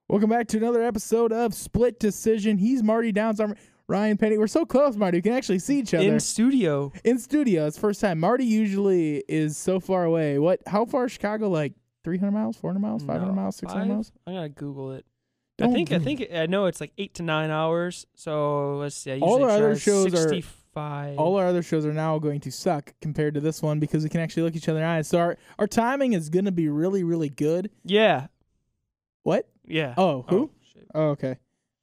Welcome back to another episode of Split Decision. He's Marty Downes. I'm Ryan Penney. We're so close, Marty. We can actually see each other. In studio. In studio. It's first time. Marty usually is so far away. How far is Chicago? Like 300 miles, 400 miles, 500 miles, 600 miles? I gotta Google it. I Don't know it's like 8 to 9 hours. So let's see. I All usually our other try shows 65. All our other shows are now going to suck compared to this one because we can actually look each other in the eyes. So our timing is going to be really, really good. Yeah. What? Yeah. Oh, who? Oh, shit. Oh, okay.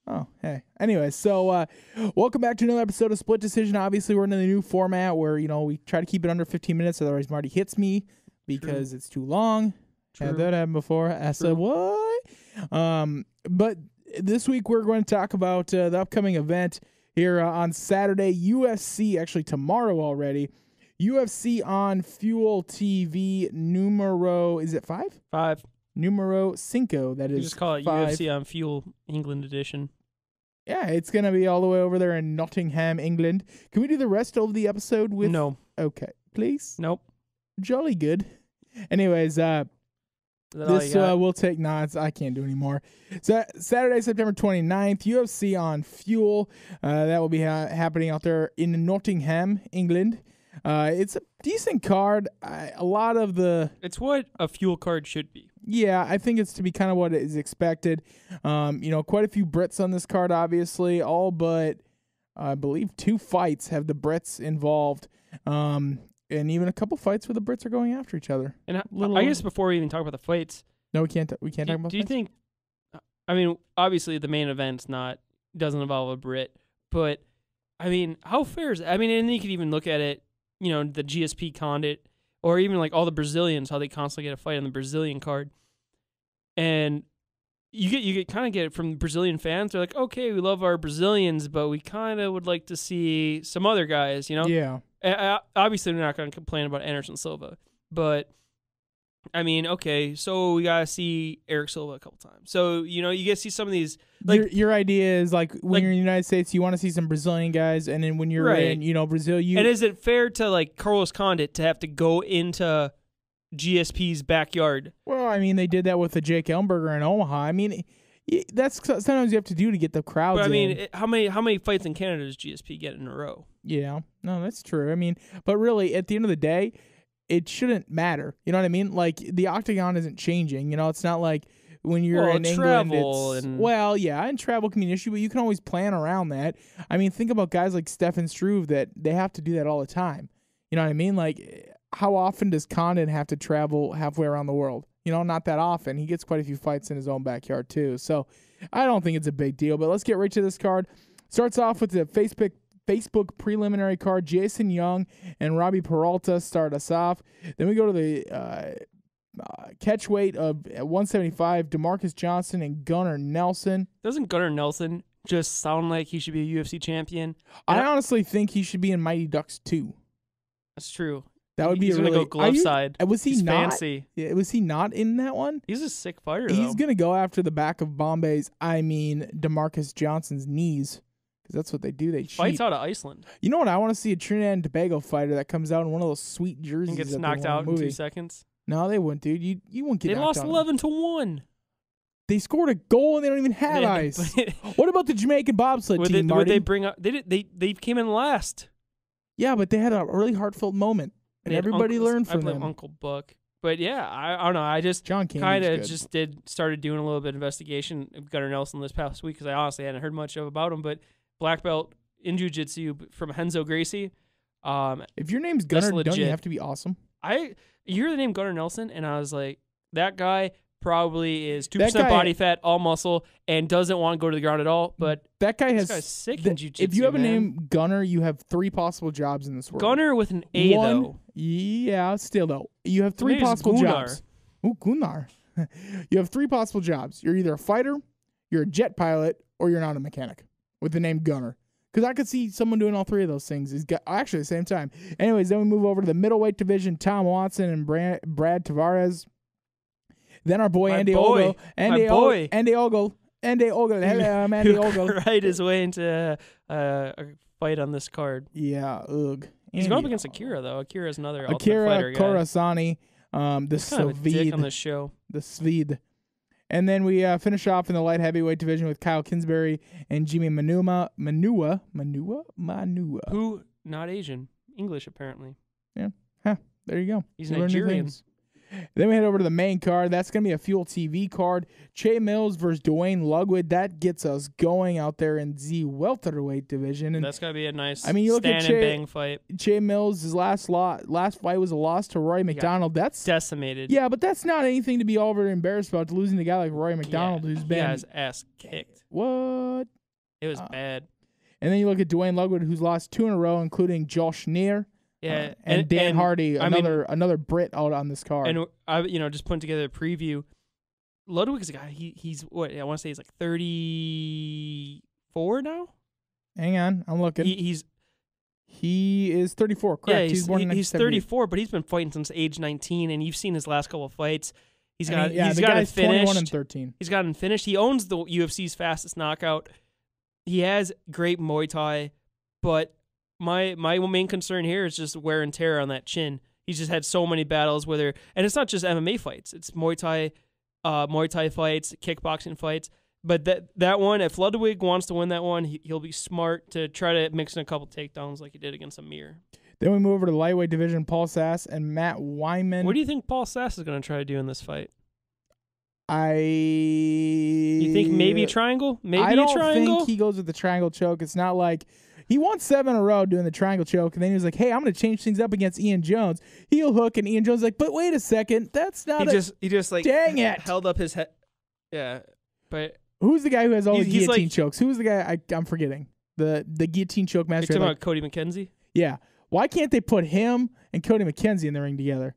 Oh, hey. Anyway, so welcome back to another episode of Split Decision. Obviously, we're in the new format where, we try to keep it under 15 minutes. Otherwise, Marty hits me because it's too long. True. Had that happen before. I said, what? But this week, we're going to talk about the upcoming event here on Saturday. UFC, actually tomorrow already. UFC on Fuel TV numero, is it 5? 5. Numero 5. That is You just call it 5. UFC on Fuel England edition. Yeah, it's going to be all the way over there in Nottingham, England. Can we do the rest of the episode with... No. Okay, please? Nope. Jolly good. Anyways, Is that all this you got? we'll take... Nah, I can't do anymore. So, Saturday, September 29th, UFC on Fuel. That will be happening out there in Nottingham, England. It's a decent card. A lot of the... It's what a Fuel card should be. Yeah, I think it's to be kind of what is expected. Quite a few Brits on this card, obviously. All but, I believe, 2 fights have the Brits involved. And even a couple fights where the Brits are going after each other. And I guess before we even talk about the fights... No, we can't talk about Do you fights? think... I mean, obviously the main event's doesn't involve a Brit. But, I mean, how fair is it? I mean, and you could even look at it, the GSP Condit, or even like all the Brazilians, how they constantly get a fight on the Brazilian card. And you kind of get it from Brazilian fans. They're like, okay, we love our Brazilians, but we kind of would like to see some other guys, Yeah. Obviously, they're not going to complain about Anderson Silva. But, I mean, okay, so we got to see Eric Silva a couple times. So, you get to see some of these. Like, your idea is like when you're in the United States, you want to see some Brazilian guys, and then when you're Right. in, Brazil, And is it fair to like Carlos Condit to have to go into GSP's backyard? Well, I mean, they did that with the Jake Ellenberger in Omaha. I mean, that's sometimes you have to do to get the crowds. But I mean, in. how many fights in Canada does GSP get in a row? Yeah, no, that's true. I mean, but really, at the end of the day, it shouldn't matter. You know what I mean? Like the octagon isn't changing. It's not like when you're in England. And travel can be an issue, but you can always plan around that. I mean, think about guys like Stefan Struve that they have to do that all the time. You know what I mean? Like, how often does Condon have to travel halfway around the world? Not that often. He gets quite a few fights in his own backyard too. So I don't think it's a big deal. But let's get right to this card. Starts off with the Facebook preliminary card. Jason Young and Robbie Peralta start us off. Then we go to the catch weight of 175, DeMarcus Johnson and Gunnar Nelson. Doesn't Gunnar Nelson just sound like he should be a UFC champion? I honestly think he should be in Mighty Ducks 2. That's true. That would be He's a really... gonna go glove side. Was he He's not? fancy. Yeah, was he not in that one? He's a sick fighter, though. He's going to go after the back of DeMarcus Johnson's knees. Because that's what they do. They cheat. Fights out of Iceland. You know what? I want to see a Trinidad and Tobago fighter that comes out in one of those sweet jerseys. And gets that knocked they won out in in the 2 movie. seconds. No, they wouldn't, dude. You won't get They knocked lost out. 11-1. They scored a goal and they don't even have ice. What about the Jamaican bobsled team, Marty? Would they bring up? They came in last. Yeah, but they had a really heartfelt moment, and everybody learned from I blame them. Uncle Buck. But yeah, I don't know. I just John Candy's kind of good. just started doing a little bit of investigation of Gunnar Nelson this past week because I honestly hadn't heard much about him. But black belt in jiu-jitsu from Renzo Gracie. If your name's Gunnar, don't you have to be awesome? You hear the name Gunnar Nelson, and I was like, that guy probably is 2% body fat, all muscle, and doesn't want to go to the ground at all. But that guy this guy's sick in jiu-jitsu. If you have a name Gunnar, you have 3 possible jobs in this world. Gunnar with an A, though. Yeah, still though. You have 3 possible jobs. Oh, Gunnar. You have 3 possible jobs. You're either a fighter, you're a jet pilot, or you're not a mechanic with the name Gunnar. Because I could see someone doing all 3 of those things. Actually, at the same time. Anyways, then we move over to the middleweight division. Tom Watson and Brad Tavares. Then our boy Andy Ogle. Andy Ogle. Hello, I'm Andy Ogle. Right his way into a fight on this card. Yeah, ugh. He's going up against Akira, though. Akira's another ultimate Akira fighter guy. Khorasani. The He's kind of a dick on Swede. this show. The Swede. And then we finish off in the light heavyweight division with Kyle Kingsbury and Jimmy Manua. Who, not Asian. English, apparently. Yeah. Huh. There you go. He's Nigerian. Then we head over to the main card. That's going to be a Fuel TV card. Che Mills versus Dwayne Ludwig. That gets us going out there in the welterweight division. And that's going to be a nice you look stand at and bang fight. Che Mills' last fight was a loss to Roy McDonald. That's decimated. Yeah, but that's not anything to be over embarrassed about, losing to a guy like Roy McDonald, who's been... He got his ass kicked. What? It was bad. And then you look at Dwayne Ludwig, who's lost 2 in a row, including Josh Neer. Yeah, and Dan Hardy, another Brit out on this card. And just putting together a preview. Ludwig is a guy. He's what I want to say. He's like 34 now. Hang on, I'm looking. He is 34. Correct. Yeah, he's born in 1978. He's 34, but he's been fighting since age 19, and you've seen his last couple of fights. He's got the guy's finished. 21 and 13. He's gotten finished. He owns the UFC's fastest knockout. He has great Muay Thai, but my main concern here is just wear and tear on that chin. He's just had so many battles and it's not just MMA fights. It's Muay Thai fights, kickboxing fights. But that one, if Ludwig wants to win that one, he'll be smart to try to mix in a couple takedowns like he did against Amir. Then we move over to the lightweight division. Paul Sass and Matt Wyman. What do you think Paul Sass is going to try to do in this fight? You think maybe triangle? I don't think he goes with the triangle choke. It's not like he won 7 in a row doing the triangle choke, and then he was like, "Hey, I'm going to change things up against Ian Jones." Heel hook, and Ian Jones was like, "But wait a second, that's not." He just like dang it, held up his head. Yeah, but who's the guy who has all the guillotine chokes? Who's the guy? I'm forgetting the guillotine choke master. You're talking about Cody McKenzie? Yeah. Why can't they put him and Cody McKenzie in the ring together?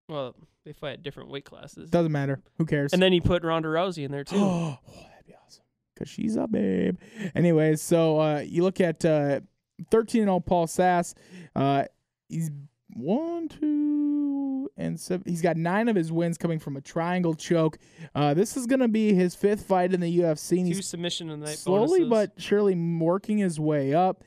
Well, they fight at different weight classes. Doesn't matter. Who cares? And then you put Ronda Rousey in there too. Oh, that'd be awesome. Because she's a babe. Anyways, so you look at 13-0 Paul Sass. He's 1, 2, and 7. He's got 9 of his wins coming from a triangle choke. This is going to be his 5th fight in the UFC. And 2 submission in the night slowly bonuses. but surely working his way up.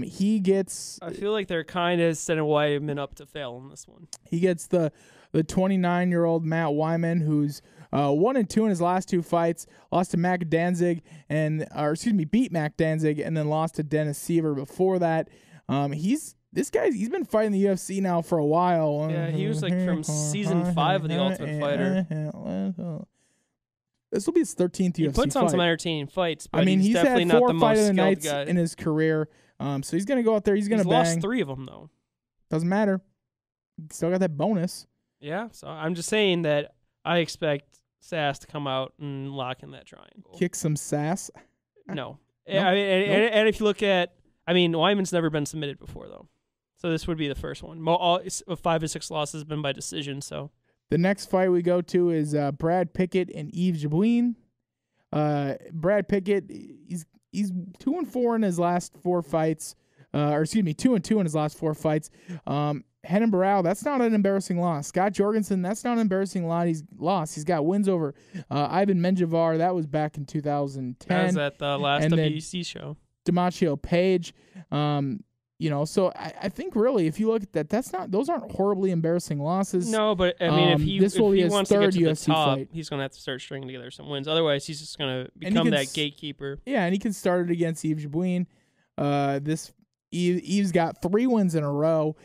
He gets... I feel like they're kind of setting Wyman up to fail in this one. He gets the 29-year-old Matt Wyman, who's 1-2 in his last 2 fights. Lost to Mac Danzig beat Mac Danzig and then lost to Dennis Seaver before that. He's been fighting the UFC now for a while. Yeah, he was like from season 5 of The Ultimate Fighter. This will be his 13th UFC fight. He puts on some entertaining fights, but he's definitely had not 4 the most skilled nights guy in his career. So he's going to go out there. He's going to bang. He's lost 3 of them, though. Doesn't matter. Still got that bonus. Yeah, so I'm just saying that I expect Sass to come out and lock in that triangle. Kick some sass? No. And if you look at, Wyman's never been submitted before, though. So this would be the first one. 5 of 6 losses have been by decision, so. The next fight we go to is Brad Pickett and Yves Jabouin. Brad Pickett, he's 2-4 in his last 4 fights. 2-2 in his last 4 fights. Renan Barão, that's not an embarrassing loss. Scott Jorgensen, that's not an embarrassing loss. He's got wins over Ivan Menjivar. That was back in 2010. That was at the last WEC show. Demetrio Page. So I think really, if you look at that, those aren't horribly embarrassing losses. No, but if he wants to get to UFC the top, fight. He's going to have to start stringing together some wins. Otherwise, he's just going to become that gatekeeper. Yeah, and he can start it against Yves Jabouin. Yves got 3 wins in a row.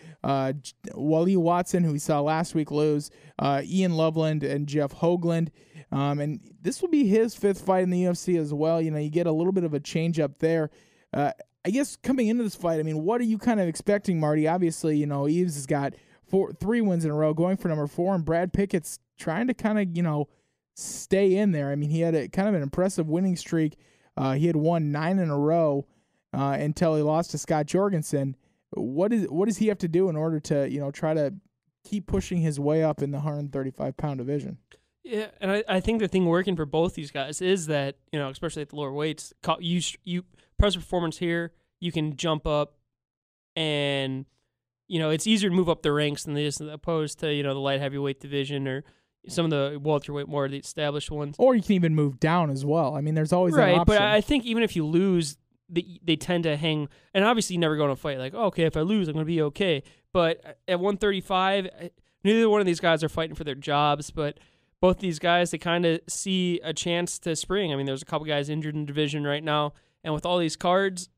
Wally Watson, who we saw last week lose, Ian Loveland, and Jeff Hoagland. And this will be his 5th fight in the UFC as well. You get a little bit of a change up there. I guess coming into this fight, what are you kind of expecting, Marty? Obviously, Yves has got 3 wins in a row, going for number 4, and Brad Pickett's trying to kind of, stay in there. He had a kind of an impressive winning streak. He had won 9 in a row until he lost to Scott Jorgensen. What does he have to do in order to, try to keep pushing his way up in the 135-pound division? Yeah, and I think the thing working for both these guys is that, especially at the lower weights, you press performance here, you can jump up, and, it's easier to move up the ranks than this, opposed to, the light heavyweight division or some of the welterweight, more of the established ones. Or you can even move down as well. There's always that option. Right, but I think even if you lose, they tend to hang, and obviously you never go in a fight like, okay, if I lose, I'm going to be okay. But at 135, neither one of these guys are fighting for their jobs, but both these guys, they kind of see a chance to spring. I mean, there's a couple guys injured in the division right now, and with all these cards,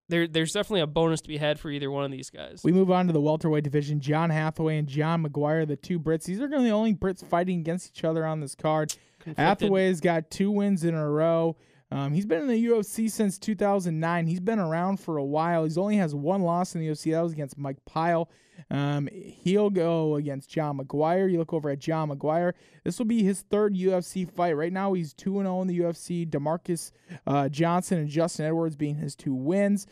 there's definitely a bonus to be had for either one of these guys. We move on to the welterweight division. John Hathaway and John McGuire, the two Brits. These are going to be the only Brits fighting against each other on this card. Conflicted. Hathaway's got 2 wins in a row. He's been in the UFC since 2009. He's been around for a while. He only has 1 loss in the UFC. That was against Mike Pyle. He'll go against John McGuire. You look over at John McGuire. This will be his 3rd UFC fight. Right now, he's 2-0 in the UFC. DeMarcus Johnson and Justin Edwards being his 2 wins.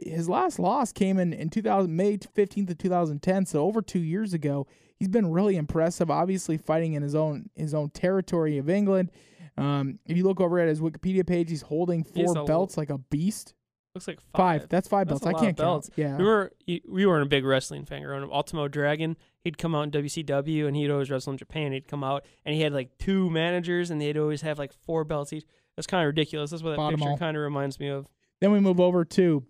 His last loss came in May 15th of 2010, so over 2 years ago. He's been really impressive, obviously fighting in his own territory of England. If you look over at his Wikipedia page, he's holding 4 belts like a beast. Looks like 5. That's 5 belts. I can't count. Yeah. Remember, we weren't a big wrestling fan growing up. Ultimo Dragon, he'd come out in WCW, and he'd always wrestle in Japan. He'd come out, and he had like 2 managers, and they'd always have like 4 belts each. That's kind of ridiculous. That's what that picture kind of reminds me of. Then we move over to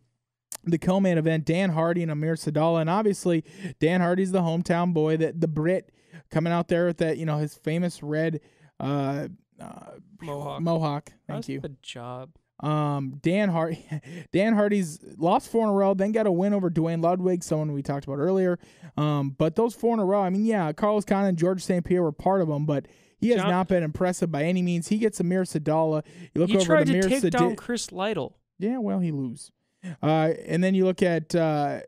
the co-main event, Dan Hardy and Amir Sadallah. And obviously, Dan Hardy's the hometown boy, the Brit coming out there with that, his famous red Mohawk. Thank you. Good job. Dan Hardy's lost 4 in a row, then got a win over Dwayne Ludwig, someone we talked about earlier. But those 4 in a row, I mean, yeah, Carlos Condit and George St. Pierre were part of them, but he has not been impressive by any means. He gets Amir Sadallah. You look he over tried at Amir to take down Chris Lytle. Yeah, well, he lose. And then you look at Amir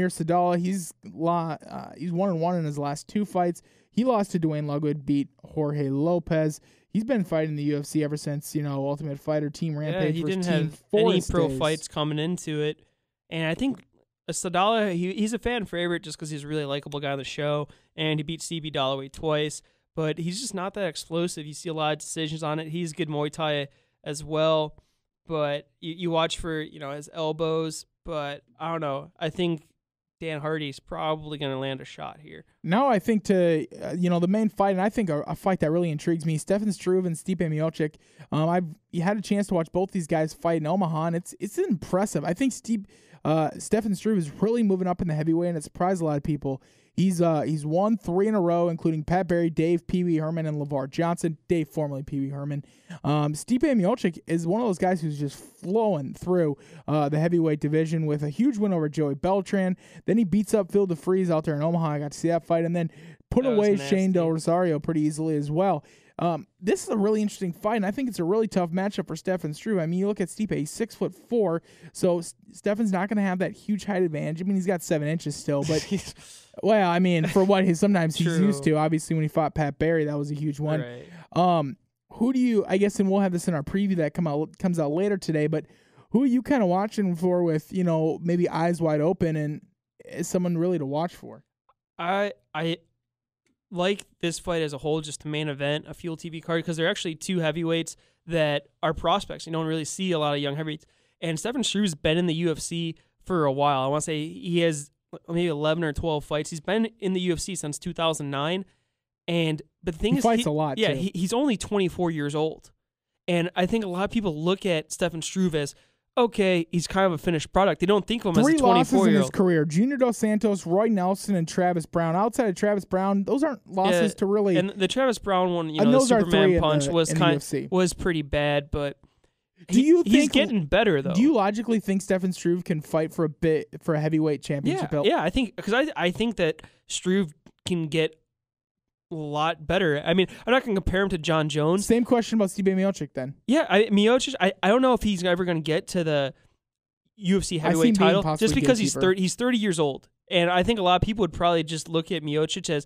Sadallah. He's 1-1 in his last 2 fights. He lost to Dwayne Ludwig, beat Jorge Lopez. He's been fighting the UFC ever since, Ultimate Fighter, Team Rampage. Yeah, he didn't have any pro fights coming into it. And I think Sadallah, he's a fan favorite just because he's a really likable guy on the show, and he beat CB Dollaway twice. But he's just not that explosive. You see a lot of decisions on it. He's good Muay Thai as well. But you watch for, his elbows. But I don't know. I think Dan Hardy's probably going to land a shot here. No, I think the main fight, and I think a fight that really intrigues me, Stefan Struve and Stipe Miocic. I've had a chance to watch both these guys fight in Omaha, and it's impressive. I think Stefan Struve is really moving up in the heavyweight, and it surprised a lot of people. He's won 3 in a row, including Pat Barry, Dave Pee Wee Herman, and LeVar Johnson. Dave, formerly Pee Wee Herman. Stipe Miocic is one of those guys who's just flowing through the heavyweight division with a huge win over Joey Beltran. Then he beats up Phil DeFries out there in Omaha. I got to see that fight, and then put away Shane Del Rosario pretty easily as well. This is a really interesting fight, and I think it's a really tough matchup for Stefan Struve. I mean, you look at Stipe, he's 6'4", so Stefan's not going to have that huge height advantage. I mean, he's got 7 inches still, but well, I mean, for what he's used to. Obviously, when he fought Pat Barry, that was a huge one. Right. Who do you? I guess, and we'll have this in our preview that comes out later today. But who are you kind of watching for with maybe eyes wide open and is someone really to watch for? I like this fight as a whole, just the main event, a Fuel TV card, because they're actually 2 heavyweights that are prospects. You don't really see a lot of young heavyweights. And Stefan Struve's been in the UFC for a while. I want to say he has maybe 11 or 12 fights. He's been in the UFC since 2009. But the thing is, he fights a lot. Yeah, too. He's only 24 years old. And I think a lot of people look at Stefan Struve as, okay, he's kind of a finished product. They don't think of him as a 24-year-old. 3 losses in his career: Junior Dos Santos, Roy Nelson, and Travis Brown. Outside of Travis Brown, those aren't losses to really. And the Travis Brown one, the Superman punch was pretty bad, but he's getting better though. Do you logically think Stefan Struve can fight for a heavyweight championship belt? Yeah, I think I think that Struve can get a lot better. I mean, I'm not going to compare him to John Jones. Same question about Stipe Miocic then. Yeah, Miocic, I don't know if he's ever going to get to the UFC heavyweight title just because he's 30 years old. And I think a lot of people would probably just look at Miocic as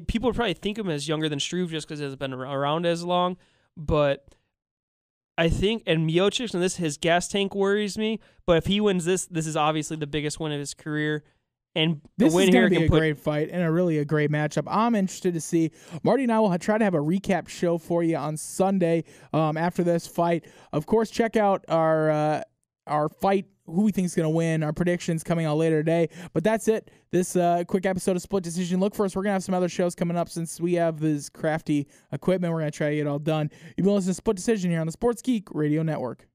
people would probably think of him as younger than Struve just because he hasn't been around as long. But I think, and Miocic, and his gas tank worries me, but if he wins this is obviously the biggest win of his career. And this is going to be a great fight and a great matchup. I'm interested to see. Marty and I will try to have a recap show for you on Sunday after this fight. Of course, check out our fight, who we think is going to win, our predictions coming out later today. But that's it. This quick episode of Split Decision. Look for us. We're going to have some other shows coming up since we have this crafty equipment. We're going to try to get it all done. You've been listening to Split Decision here on the Sports Geek Radio Network.